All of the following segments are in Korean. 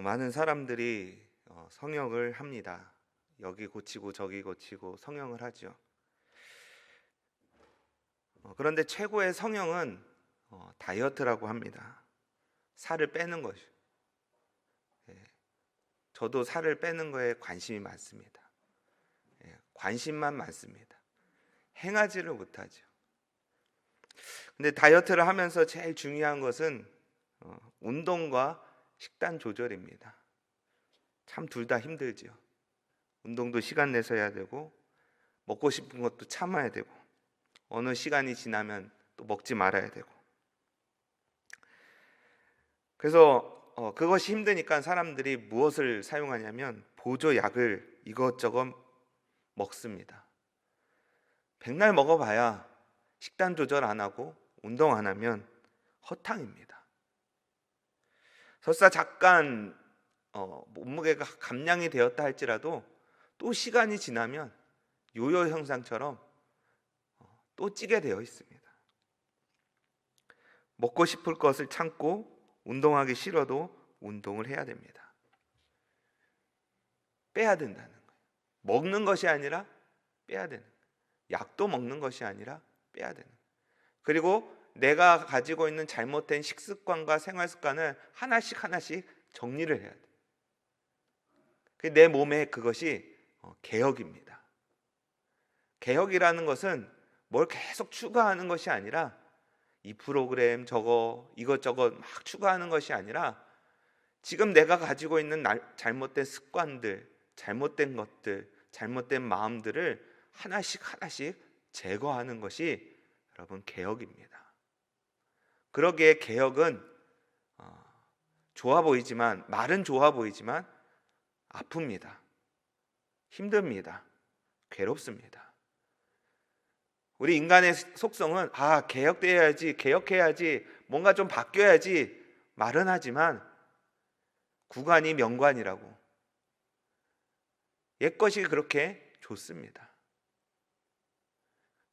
많은 사람들이 성형을 합니다. 여기 고치고 저기 고치고 성형을 하죠. 그런데 최고의 성형은 다이어트라고 합니다. 살을 빼는 것이. 예, 저도 살을 빼는 거에 관심이 많습니다. 관심만 많습니다. 행하지를 못하죠. 근데 다이어트를 하면서 제일 중요한 것은 운동과 식단 조절입니다. 참 둘 다 힘들죠. 운동도 시간 내서 해야 되고 먹고 싶은 것도 참아야 되고 어느 시간이 지나면 또 먹지 말아야 되고. 그래서 그것이 힘드니까 사람들이 무엇을 사용하냐면 보조약을 이것저것 먹습니다. 백날 먹어봐야 식단 조절 안 하고 운동 안 하면 허탕입니다. 설사 잠깐 몸무게가 감량이 되었다 할지라도 또 시간이 지나면 요요 현상처럼 또 찌게 되어 있습니다. 먹고 싶을 것을 참고 운동하기 싫어도 운동을 해야 됩니다. 빼야 된다는 거예요. 먹는 것이 아니라 빼야 되는 거예요. 약도 먹는 것이 아니라 빼야 되는 거예요. 그리고 내가 가지고 있는 잘못된 식습관과 생활습관을 하나씩 정리를 해야 돼요. 내 몸에 그것이 개혁입니다. 개혁이라는 것은 뭘 계속 추가하는 것이 아니라 이 프로그램 저거 이것저것 막 추가하는 것이 아니라 지금 내가 가지고 있는 잘못된 습관들, 잘못된 것들, 잘못된 마음들을 하나씩 제거하는 것이 여러분 개혁입니다. 그러기에 개혁은 좋아 보이지만, 말은 좋아 보이지만 아픕니다. 힘듭니다. 괴롭습니다. 우리 인간의 속성은 개혁해야지, 뭔가 좀 바뀌어야지 말은 하지만 구관이 명관이라고. 옛것이 그렇게 좋습니다.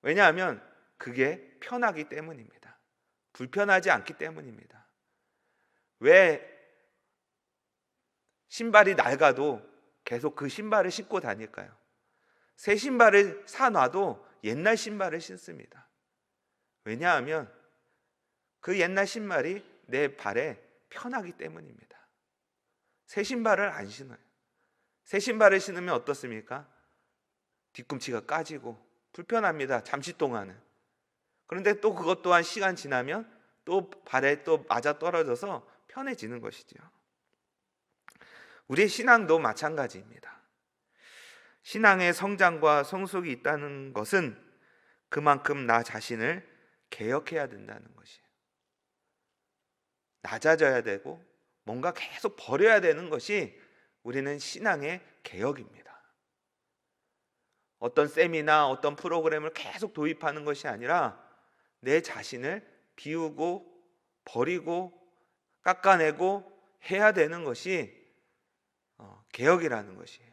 왜냐하면 그게 편하기 때문입니다. 불편하지 않기 때문입니다. 왜 신발이 낡아도 계속 그 신발을 신고 다닐까요? 새 신발을 사놔도 옛날 신발을 신습니다. 왜냐하면 그 옛날 신발이 내 발에 편하기 때문입니다. 새 신발을 안 신어요. 새 신발을 신으면 어떻습니까? 뒤꿈치가 까지고 불편합니다. 잠시 동안은. 그런데 또 그것 또한 시간 지나면 또 발에 또 맞아 떨어져서 편해지는 것이죠. 우리의 신앙도 마찬가지입니다. 신앙의 성장과 성숙이 있다는 것은 그만큼 나 자신을 개혁해야 된다는 것이에요. 낮아져야 되고 뭔가 계속 버려야 되는 것이 우리는 신앙의 개혁입니다. 어떤 세미나 어떤 프로그램을 계속 도입하는 것이 아니라 내 자신을 비우고 버리고 깎아내고 해야 되는 것이 개혁이라는 것이에요.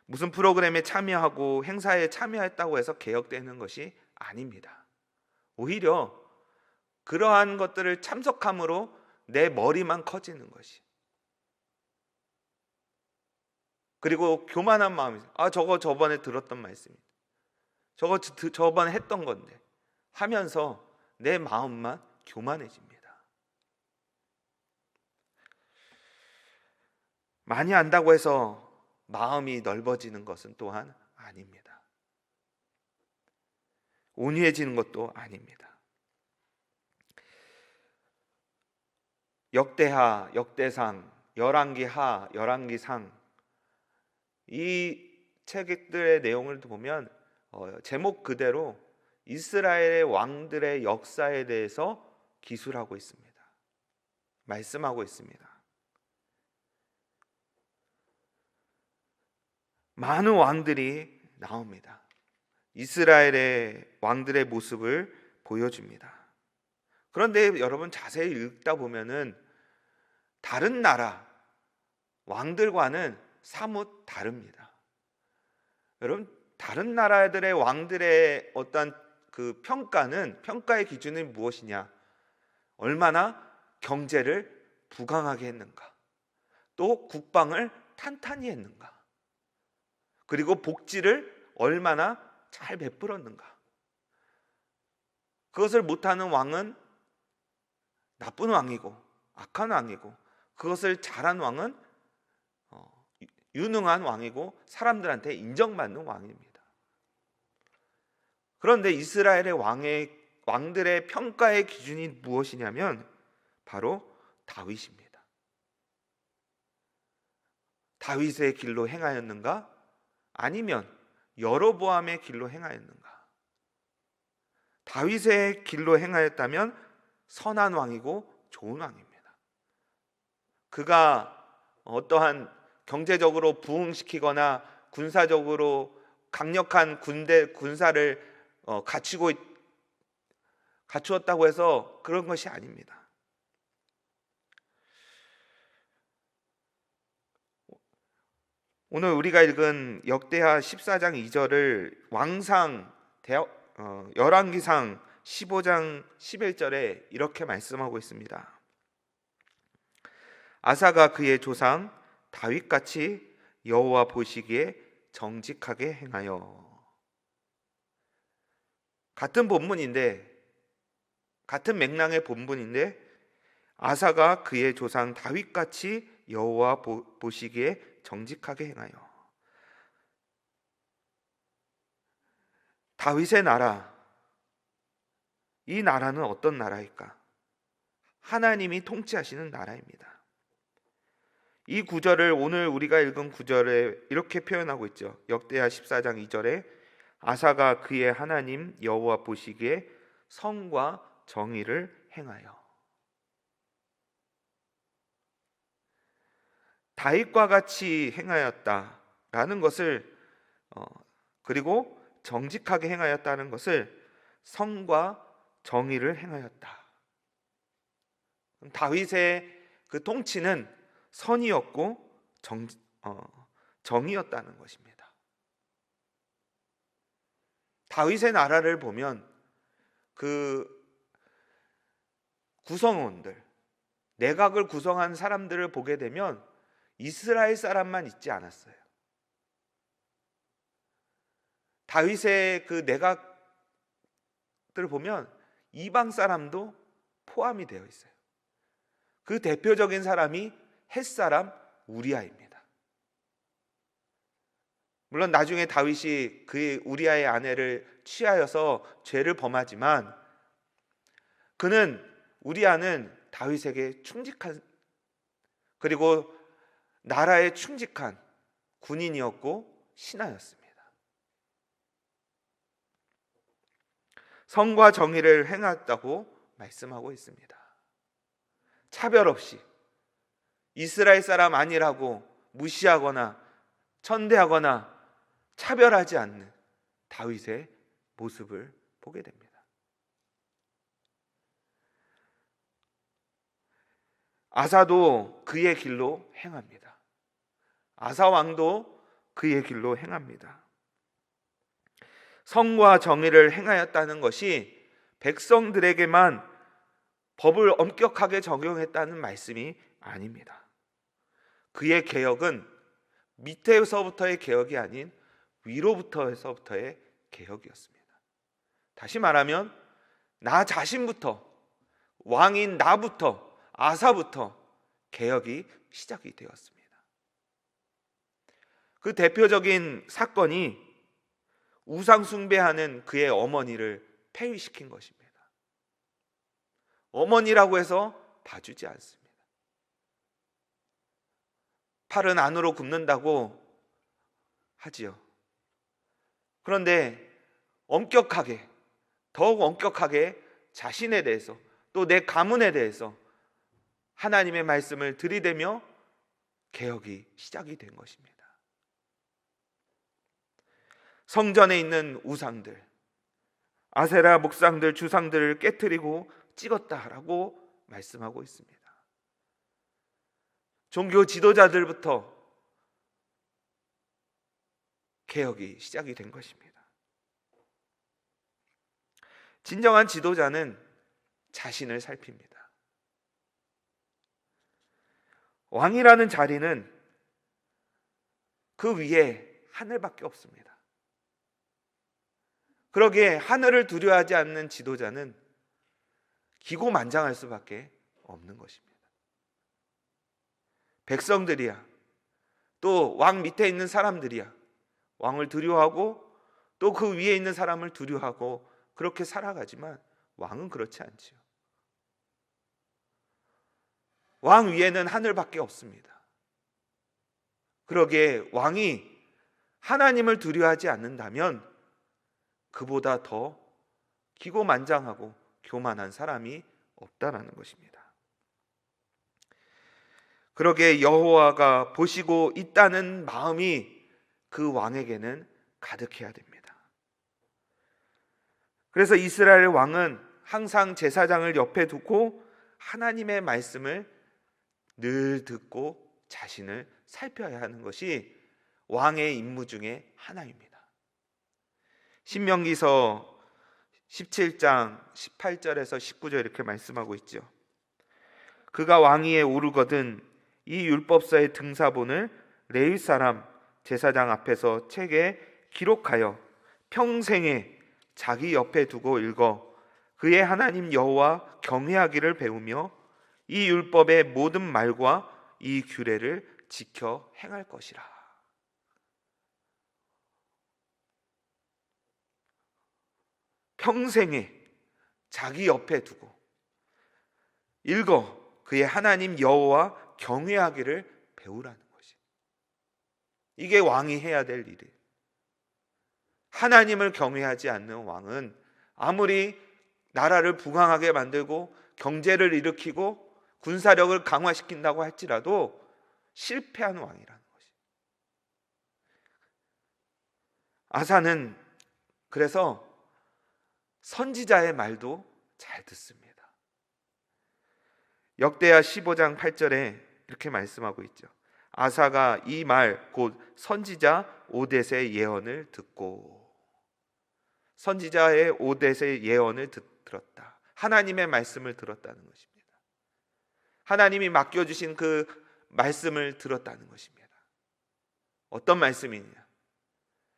무슨 프로그램에 참여하고 행사에 참여했다고 해서 개혁되는 것이 아닙니다. 오히려 그러한 것들을 참석함으로 내 머리만 커지는 것이. 그리고 교만한 마음이 저거 저번에 들었던 말씀이다. 저거 저번에 했던 건데 하면서 내 마음만 교만해집니다. 많이 안다고 해서 마음이 넓어지는 것은 또한 아닙니다. 온유해지는 것도 아닙니다. 역대하, 역대상, 열왕기하, 열왕기상 이 책들의 내용을 보면 제목 그대로 이스라엘의 왕들의 역사에 대해서 기술하고 있습니다. 말씀하고 있습니다. 많은 왕들이 나옵니다. 이스라엘의 왕들의 모습을 보여줍니다. 그런데 여러분 자세히 읽다 보면은 다른 나라 왕들과는 사뭇 다릅니다. 여러분 다른 나라들의 왕들의 어떤 그 평가의 기준이 무엇이냐? 얼마나 경제를 부강하게 했는가? 또 국방을 탄탄히 했는가? 그리고 복지를 얼마나 잘 베풀었는가? 그것을 못하는 왕은 나쁜 왕이고 악한 왕이고, 그것을 잘한 왕은 유능한 왕이고 사람들한테 인정받는 왕입니다. 그런데 이스라엘의 왕들의 평가의 기준이 무엇이냐면 바로 다윗입니다. 다윗의 길로 행하였는가? 아니면 여로보암의 길로 행하였는가? 다윗의 길로 행하였다면 선한 왕이고 좋은 왕입니다. 그가 어떠한 경제적으로 부흥시키거나 군사적으로 강력한 군사를 갖추었다고 해서 그런 것이 아닙니다. 오늘 우리가 읽은 역대하 14장 2절을 왕상 열왕기상 15장 11절에 이렇게 말씀하고 있습니다. 아사가 그의 조상 다윗같이 여호와 보시기에 정직하게 행하여. 같은 본문인데, 같은 맥락의 본문인데, 아사가 그의 조상 다윗같이 여호와 보시기에 정직하게 행하여. 다윗의 나라, 이 나라는 어떤 나라일까? 하나님이 통치하시는 나라입니다. 이 구절을 오늘 우리가 읽은 구절에 이렇게 표현하고 있죠. 역대하 14장 2절에 아사가 그의 하나님 여호와 보시기에 성과 정의를 행하여. 다윗과 같이 행하였다라는 것을 그리고 정직하게 행하였다는 것을 성과 정의를 행하였다. 다윗의 그 통치는 선이었고 정의였다는 것입니다. 다윗의 나라를 보면 그 구성원들, 내각을 구성한 사람들을 보게 되면 이스라엘 사람만 있지 않았어요. 다윗의 그 내각들을 보면 이방 사람도 포함이 되어 있어요. 그 대표적인 사람이 햇사람 우리아입니다. 물론 나중에 다윗이 그의 우리아의 아내를 취하여서 죄를 범하지만 우리아는 다윗에게 충직한, 그리고 나라에 충직한 군인이었고 신하였습니다. 성과 정의를 행했다고 말씀하고 있습니다. 차별 없이 이스라엘 사람 아니라고 무시하거나 천대하거나 차별하지 않는 다윗의 모습을 보게 됩니다. 아사도 그의 길로 행합니다. 아사 왕도 그의 길로 행합니다. 성과 정의를 행하였다는 것이 백성들에게만 법을 엄격하게 적용했다는 말씀이 아닙니다. 그의 개혁은 밑에서부터의 개혁이 아닌 위로부터의 개혁이었습니다. 다시 말하면 나 자신부터, 왕인 나부터, 아사부터 개혁이 시작이 되었습니다. 그 대표적인 사건이 우상 숭배하는 그의 어머니를 폐위시킨 것입니다. 어머니라고 해서 봐주지 않습니다. 팔은 안으로 굽는다고 하지요. 그런데 더욱 엄격하게 자신에 대해서, 또 내 가문에 대해서 하나님의 말씀을 들이대며 개혁이 시작이 된 것입니다. 성전에 있는 우상들, 아세라 목상들, 주상들을 깨트리고 찍었다라고 말씀하고 있습니다. 종교 지도자들부터 개혁이 시작이 된 것입니다. 진정한 지도자는 자신을 살핍니다. 왕이라는 자리는 그 위에 하늘밖에 없습니다. 그러기에 하늘을 두려워하지 않는 지도자는 기고만장할 수밖에 없는 것입니다. 백성들이야, 또 왕 밑에 있는 사람들이야 왕을 두려워하고 또 그 위에 있는 사람을 두려워하고 그렇게 살아가지만 왕은 그렇지 않지요. 왕 위에는 하늘밖에 없습니다. 그러기에 왕이 하나님을 두려워하지 않는다면 그보다 더 기고만장하고 교만한 사람이 없다라는 것입니다. 그러기에 여호와가 보시고 있다는 마음이 그 왕에게는 가득해야 됩니다. 그래서 이스라엘 왕은 항상 제사장을 옆에 두고 하나님의 말씀을 늘 듣고 자신을 살펴야 하는 것이 왕의 임무 중에 하나입니다. 신명기서 17장 18절에서 19절 이렇게 말씀하고 있죠. 그가 왕위에 오르거든 이 율법서의 등사본을 레위 사람 제사장 앞에서 책에 기록하여 평생에 자기 옆에 두고 읽어 그의 하나님 여호와 경외하기를 배우며 이 율법의 모든 말과 이 규례를 지켜 행할 것이라. 평생에 자기 옆에 두고 읽어 그의 하나님 여호와 경외하기를 배우라는 것이. 이게 왕이 해야 될 일이에요. 하나님을 경외하지 않는 왕은 아무리 나라를 부강하게 만들고 경제를 일으키고 군사력을 강화시킨다고 할지라도 실패한 왕이라는 것이. 아사는 그래서 선지자의 말도 잘 듣습니다. 역대하 15장 8절에 이렇게 말씀하고 있죠. 아사가 이 말 곧 선지자 오뎃의 예언을 듣고, 선지자의 오뎃의 예언을 들었다. 하나님의 말씀을 들었다는 것입니다. 하나님이 맡겨주신 그 말씀을 들었다는 것입니다. 어떤 말씀이냐?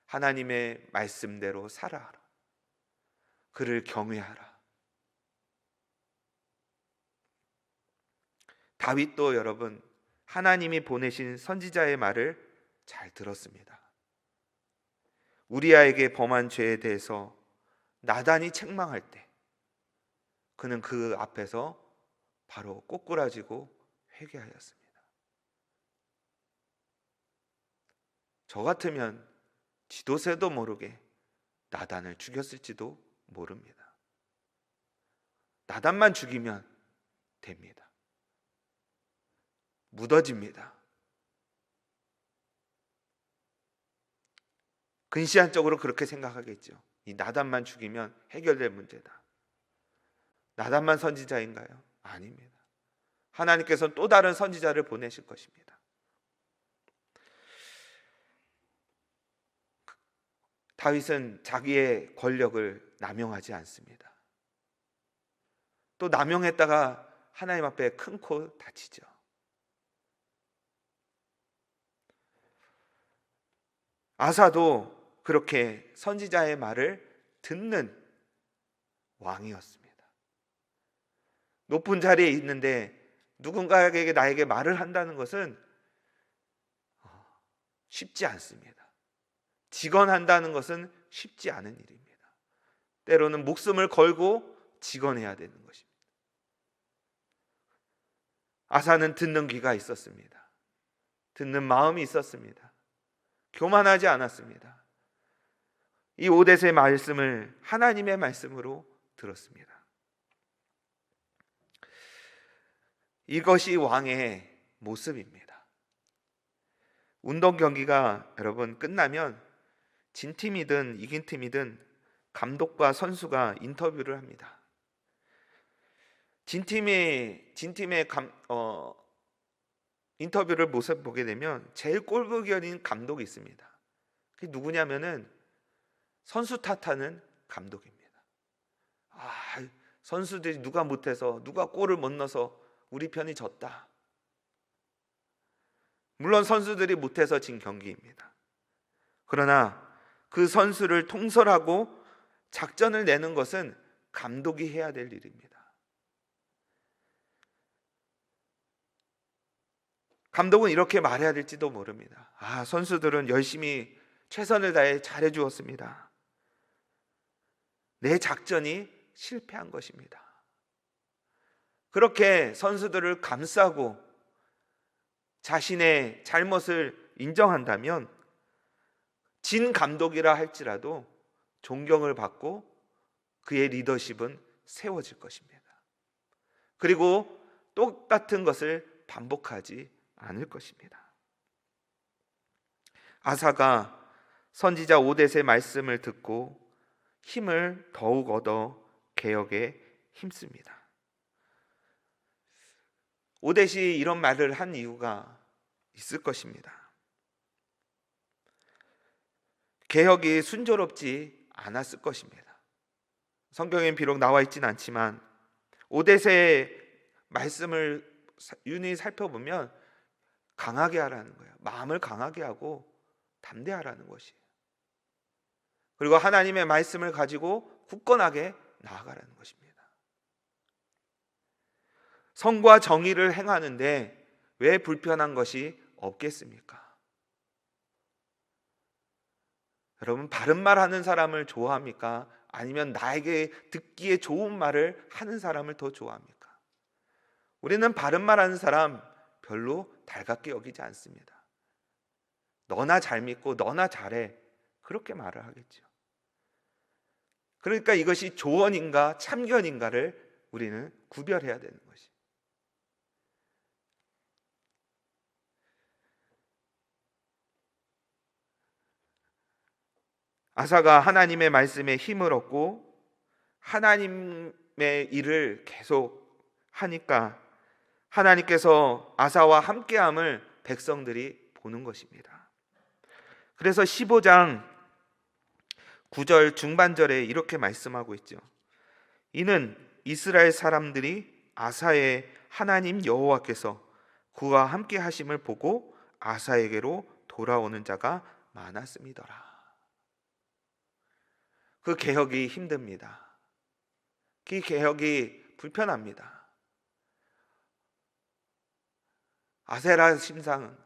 하나님의 말씀대로 살아라. 그를 경외하라. 다윗도 여러분 하나님이 보내신 선지자의 말을 잘 들었습니다. 우리아에게 범한 죄에 대해서 나단이 책망할 때 그는 그 앞에서 바로 꼬꾸라지고 회개하였습니다. 저 같으면 지도새도 모르게 나단을 죽였을지도 모릅니다. 나단만 죽이면 됩니다. 묻어집니다. 근시안적으로 그렇게 생각하겠죠. 이 나단만 죽이면 해결될 문제다. 나단만 선지자인가요? 아닙니다. 하나님께서는 또 다른 선지자를 보내실 것입니다. 다윗은 자기의 권력을 남용하지 않습니다. 또 남용했다가 하나님 앞에 큰 코 다치죠. 아사도 그렇게 선지자의 말을 듣는 왕이었습니다. 높은 자리에 있는데 누군가에게 나에게 말을 한다는 것은 쉽지 않습니다. 직언한다는 것은 쉽지 않은 일입니다. 때로는 목숨을 걸고 직언해야 되는 것입니다. 아사는 듣는 귀가 있었습니다. 듣는 마음이 있었습니다. 교만하지 않았습니다. 이 오뎃의 말씀을 하나님의 말씀으로 들었습니다. 이것이 왕의 모습입니다. 운동 경기가 여러분 끝나면 진 팀이든 이긴 팀이든 감독과 선수가 인터뷰를 합니다. 진 팀의 인터뷰를 모습 보게 되면 제일 꼴보기어린 감독이 있습니다. 그게 누구냐면은 선수 탓하는 감독입니다. 선수들이 누가 못해서 누가 골을 못 넣어서 우리 편이 졌다. 물론 선수들이 못해서 진 경기입니다. 그러나 그 선수를 통솔하고 작전을 내는 것은 감독이 해야 될 일입니다. 감독은 이렇게 말해야 될지도 모릅니다. 선수들은 열심히 최선을 다해 잘해 주었습니다. 내 작전이 실패한 것입니다. 그렇게 선수들을 감싸고 자신의 잘못을 인정한다면 진 감독이라 할지라도 존경을 받고 그의 리더십은 세워질 것입니다. 그리고 똑같은 것을 반복하지 않을 것입니다. 아사가 선지자 오뎃의 말씀을 듣고 힘을 더욱 얻어 개혁에 힘씁니다. 오뎃이 이런 말을 한 이유가 있을 것입니다. 개혁이 순조롭지 않았을 것입니다. 성경엔 비록 나와 있지는 않지만 오뎃의 말씀을 유니 살펴보면 강하게 하라는 거예요. 마음을 강하게 하고 담대하라는 것이에요. 그리고 하나님의 말씀을 가지고 굳건하게 나아가라는 것입니다. 성과 정의를 행하는데 왜 불편한 것이 없겠습니까? 여러분, 바른 말 하는 사람을 좋아합니까? 아니면 나에게 듣기에 좋은 말을 하는 사람을 더 좋아합니까? 우리는 바른 말 하는 사람 별로 달갑게 여기지 않습니다. 너나 잘 믿고 너나 잘해, 그렇게 말을 하겠죠. 그러니까 이것이 조언인가 참견인가를 우리는 구별해야 되는 것이. 아사가 하나님의 말씀에 힘을 얻고 하나님의 일을 계속 하니까 하나님께서 아사와 함께함을 백성들이 보는 것입니다. 그래서 15장 9절 중반절에 이렇게 말씀하고 있죠. 이는 이스라엘 사람들이 아사의 하나님 여호와께서 그와 함께 하심을 보고 아사에게로 돌아오는 자가 많았음이더라. 그 개혁이 힘듭니다. 그 개혁이 불편합니다. 아세라 신상,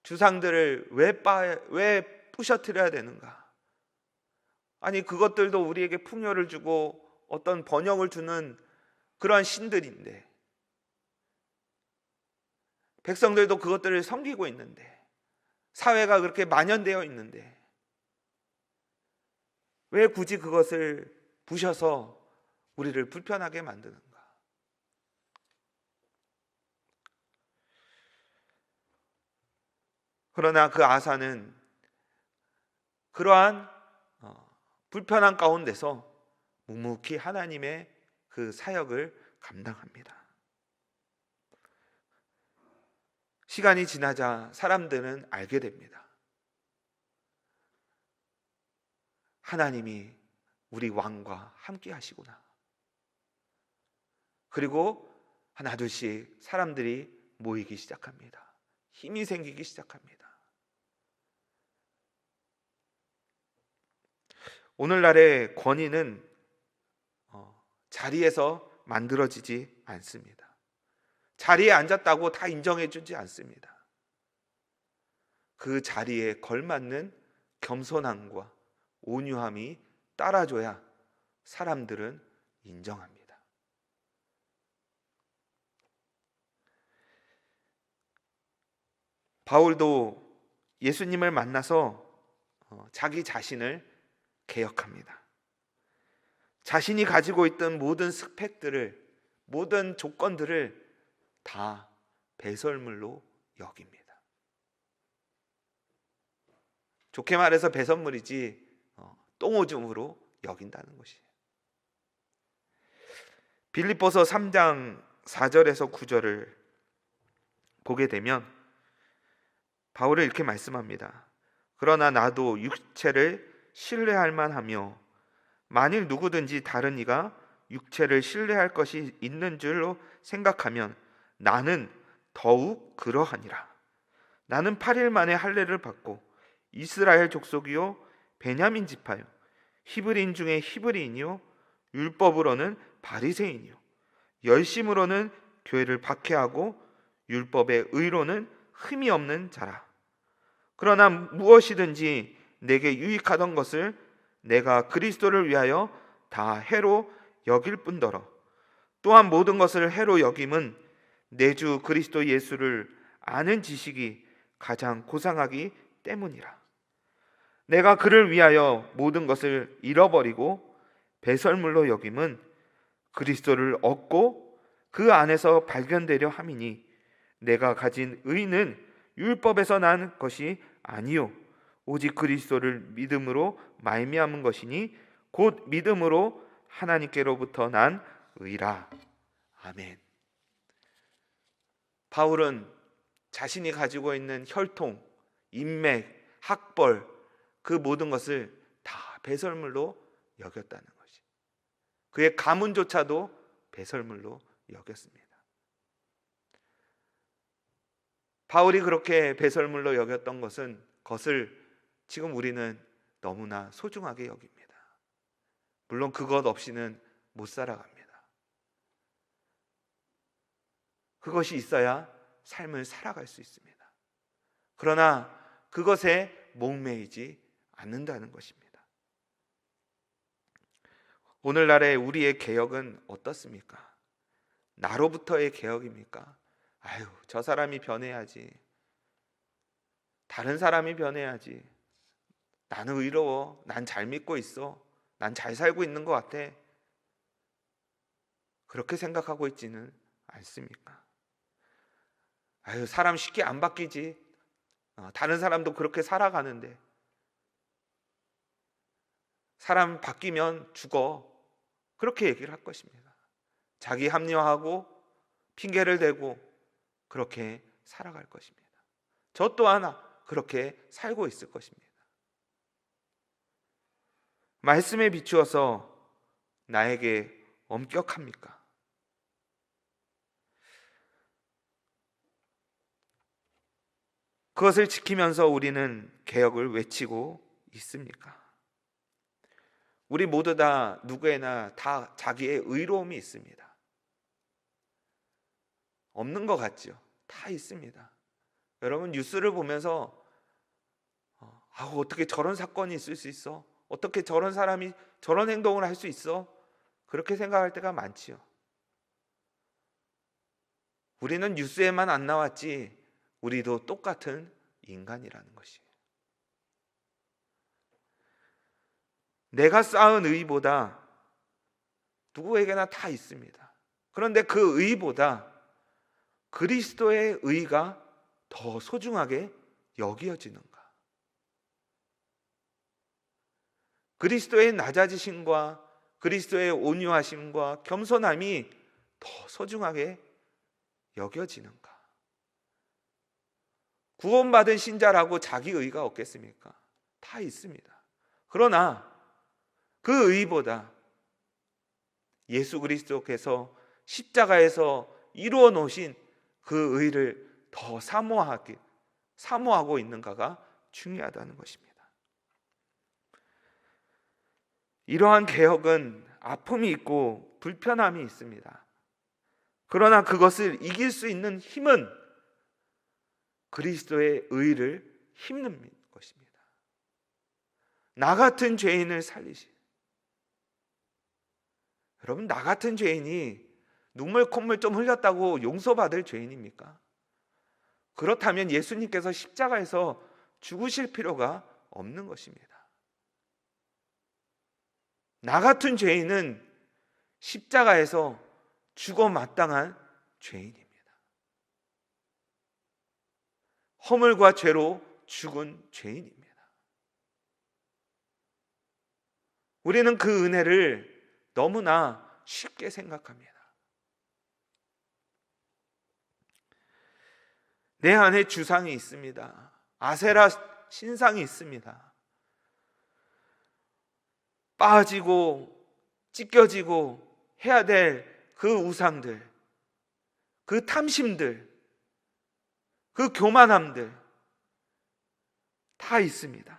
주상들을 왜 부셔뜨려야 되는가? 아니, 그것들도 우리에게 풍요를 주고 어떤 번영을 주는 그러한 신들인데, 백성들도 그것들을 섬기고 있는데, 사회가 그렇게 만연되어 있는데 왜 굳이 그것을 부셔서 우리를 불편하게 만드는가? 그러나 그 아사는 그러한 불편한 가운데서 묵묵히 하나님의 그 사역을 감당합니다. 시간이 지나자 사람들은 알게 됩니다. 하나님이 우리 왕과 함께 하시구나. 그리고 하나 둘씩 사람들이 모이기 시작합니다. 힘이 생기기 시작합니다. 오늘날의 권위는 자리에서 만들어지지 않습니다. 자리에 앉았다고 다 인정해주지 않습니다. 그 자리에 걸맞는 겸손함과 온유함이 따라줘야 사람들은 인정합니다. 바울도 예수님을 만나서 자기 자신을 개혁합니다. 자신이 가지고 있던 모든 스펙들을, 모든 조건들을 다 배설물로 여깁니다. 좋게 말해서 배설물이지 똥오줌으로 여긴다는 것이에요. 빌립보서 3장 4절에서 9절을 보게 되면 바울은 이렇게 말씀합니다. 그러나 나도 육체를 신뢰할 만하며 만일 누구든지 다른 이가 육체를 신뢰할 것이 있는 줄로 생각하면 나는 더욱 그러하니라. 나는 8일 만에 할례를 받고 이스라엘 족속이요 베냐민 지파요 히브리인 중에 히브리인이요 율법으로는 바리새인이요 열심으로는 교회를 박해하고 율법의 의로는 흠이 없는 자라. 그러나 무엇이든지 내게 유익하던 것을 내가 그리스도를 위하여 다 해로 여길 뿐더러 또한 모든 것을 해로 여김은 내 주 그리스도 예수를 아는 지식이 가장 고상하기 때문이라. 내가 그를 위하여 모든 것을 잃어버리고 배설물로 여김은 그리스도를 얻고 그 안에서 발견되려 함이니 내가 가진 의는 율법에서 난 것이 아니요 오직 그리스도를 믿음으로 말미암은 것이니 곧 믿음으로 하나님께로부터 난 의라. 아멘. 바울은 자신이 가지고 있는 혈통, 인맥, 학벌 그 모든 것을 다 배설물로 여겼다는 것이. 그의 가문조차도 배설물로 여겼습니다. 바울이 그렇게 배설물로 여겼던 것을 지금 우리는 너무나 소중하게 여깁니다. 물론 그것 없이는 못 살아갑니다. 그것이 있어야 삶을 살아갈 수 있습니다. 그러나 그것에 목매이지 않는다는 것입니다. 오늘날의 우리의 개혁은 어떻습니까? 나로부터의 개혁입니까? 아유, 저 사람이 변해야지. 다른 사람이 변해야지. 나는 의로워. 난 잘 믿고 있어. 난 잘 살고 있는 것 같아. 그렇게 생각하고 있지는 않습니까? 아유, 사람 쉽게 안 바뀌지. 다른 사람도 그렇게 살아가는데. 사람 바뀌면 죽어. 그렇게 얘기를 할 것입니다. 자기 합리화하고 핑계를 대고 그렇게 살아갈 것입니다. 저 또한 그렇게 살고 있을 것입니다. 말씀에 비추어서 나에게 엄격합니까? 그것을 지키면서 우리는 개혁을 외치고 있습니까? 우리 모두 다 누구에나 다 자기의 의로움이 있습니다. 없는 것 같죠? 다 있습니다. 여러분 뉴스를 보면서 어떻게 저런 사건이 있을 수 있어? 어떻게 저런 사람이 저런 행동을 할 수 있어? 그렇게 생각할 때가 많지요. 우리는 뉴스에만 안 나왔지 우리도 똑같은 인간이라는 것이에요. 내가 쌓은 의보다 누구에게나 다 있습니다. 그런데 그 의보다 그리스도의 의가 더 소중하게 여겨지는가? 그리스도의 낮아지심과 그리스도의 온유하심과 겸손함이 더 소중하게 여겨지는가? 구원받은 신자라고 자기 의가 없겠습니까? 다 있습니다. 그러나 그 의보다 예수 그리스도께서 십자가에서 이루어 놓으신 그 의를 더 사모하고 있는가가 중요하다는 것입니다. 이러한 개혁은 아픔이 있고 불편함이 있습니다. 그러나 그것을 이길 수 있는 힘은 그리스도의 의를 힘는 것입니다. 나 같은 죄인을 살리신 여러분, 나 같은 죄인이 눈물 콧물 좀 흘렸다고 용서받을 죄인입니까? 그렇다면 예수님께서 십자가에서 죽으실 필요가 없는 것입니다. 나 같은 죄인은 십자가에서 죽어 마땅한 죄인입니다. 허물과 죄로 죽은 죄인입니다. 우리는 그 은혜를 너무나 쉽게 생각합니다. 내 안에 주상이 있습니다. 아세라 신상이 있습니다. 빠지고 찢겨지고 해야 될 그 우상들, 그 탐심들, 그 교만함들, 다 있습니다.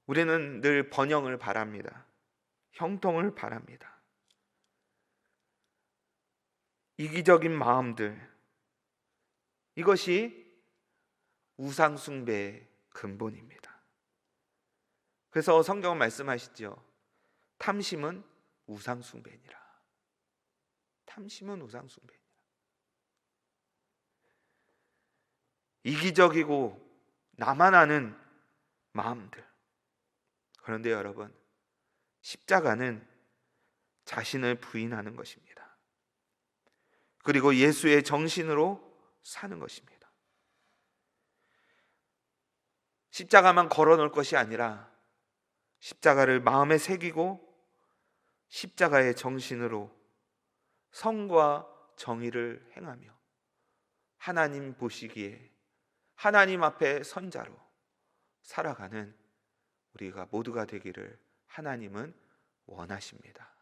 우리는 늘 번영을 바랍니다. 형통을 바랍니다. 이기적인 마음들, 이것이 우상숭배의 근본입니다. 그래서 성경은 말씀하시죠. 탐심은 우상숭배니라. 탐심은 우상숭배니라. 이기적이고 나만 아는 마음들. 그런데 여러분, 십자가는 자신을 부인하는 것입니다. 그리고 예수의 정신으로 사는 것입니다. 십자가만 걸어놓을 것이 아니라 십자가를 마음에 새기고 십자가의 정신으로 성과 정의를 행하며 하나님 보시기에 하나님 앞에 선자로 살아가는 우리가 모두가 되기를 하나님은 원하십니다.